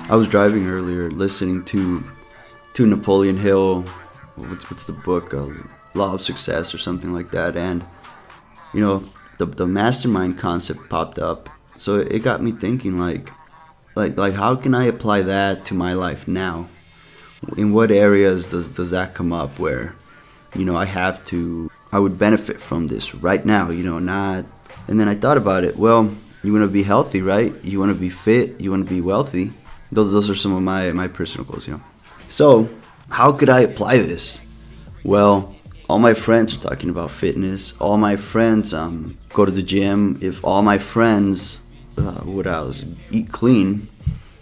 I was driving earlier, listening to Napoleon Hill. What's the book? Law of Success or something like that. And you know, the mastermind concept popped up, so it got me thinking like how can I apply that to my life now? In what areas does that come up where, you know, I would benefit from this right now, you know, not. And then I thought about it. Well, you want to be healthy, right? You want to be fit. You want to be wealthy. Those are some of my personal goals, you know. So how could I apply this? Well, all my friends are talking about fitness. All my friends go to the gym. If all my friends eat clean,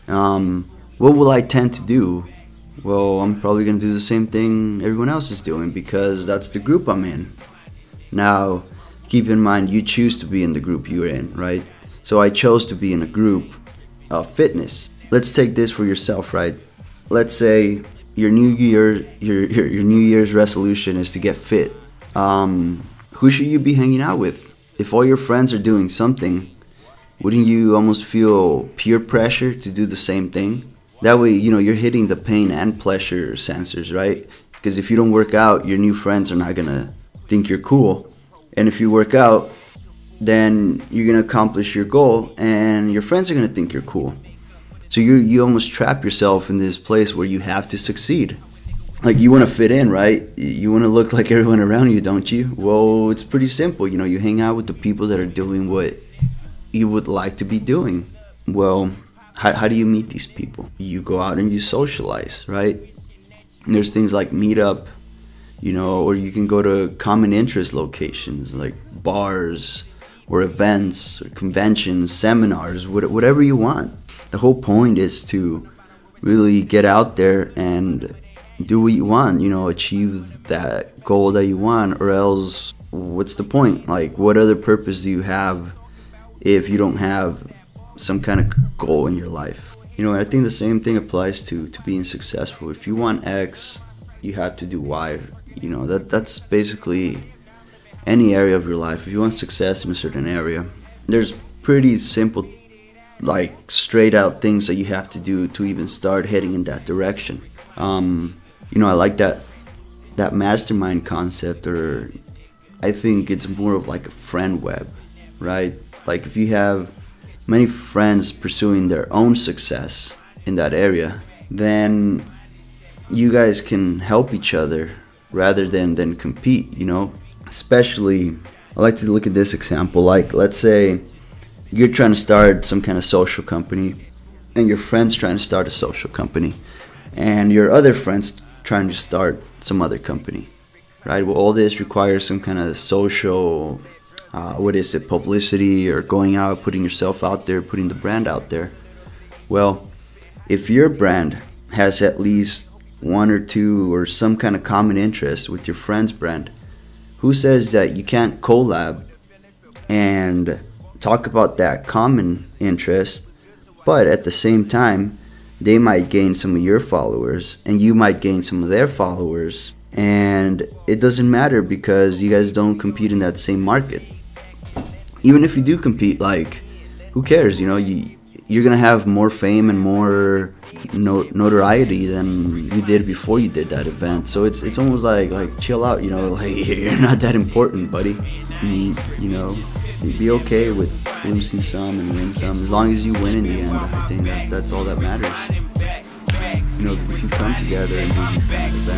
what will I tend to do? Well, I'm probably going to do the same thing everyone else is doing because that's the group I'm in. Now, keep in mind, you choose to be in the group you're in, right? So I chose to be in a group of fitness. Let's take this for yourself, right? Let's say your New Year's resolution is to get fit. Who should you be hanging out with? If all your friends are doing something, wouldn't you almost feel peer pressure to do the same thing? That way, you know, you're hitting the pain and pleasure sensors, right? Because if you don't work out, your new friends are not gonna think you're cool. And if you work out, then you're gonna accomplish your goal and your friends are gonna think you're cool. So you almost trap yourself in this place where you have to succeed. Like, you want to fit in, right? You want to look like everyone around you, don't you? Well, it's pretty simple. You know, you hang out with the people that are doing what you would like to be doing. Well, how do you meet these people? You go out and you socialize, right? And there's things like Meetup, you know, or you can go to common interest locations like bars or events or conventions, seminars, whatever you want. The whole point is to really get out there and do what you want, you know, achieve that goal that you want, or else what's the point? Like, what other purpose do you have if you don't have some kind of goal in your life? You know, I think the same thing applies to being successful. If you want X, you have to do Y. You know, that's basically any area of your life. If you want success in a certain area, there's pretty simple, like, straight out things that you have to do to even start heading in that direction. You know, I like that mastermind concept, or I think it's more of like a friend web, right? Like, if you have many friends pursuing their own success in that area, then you guys can help each other rather than compete, you know? Especially, I like to look at this example. Like, let's say you're trying to start some kind of social company and your friend's trying to start a social company and your other friend's trying to start some other company, right? Well, all this requires some kind of social, publicity, or going out, putting yourself out there, putting the brand out there. Well, if your brand has at least one or two or some kind of common interest with your friend's brand, who says that you can't collab and talk about that common interest, but at the same time, they might gain some of your followers and you might gain some of their followers, and it doesn't matter because you guys don't compete in that same market. Even if you do compete, like, who cares? You know, you're gonna have more fame and more notoriety than you did before you did that event. So it's almost like chill out, you know, like, you're not that important, buddy. You know, be okay with losing some and win some, as long as you win in the end. I think that's all that matters. You know, if you come together and do these kind of events,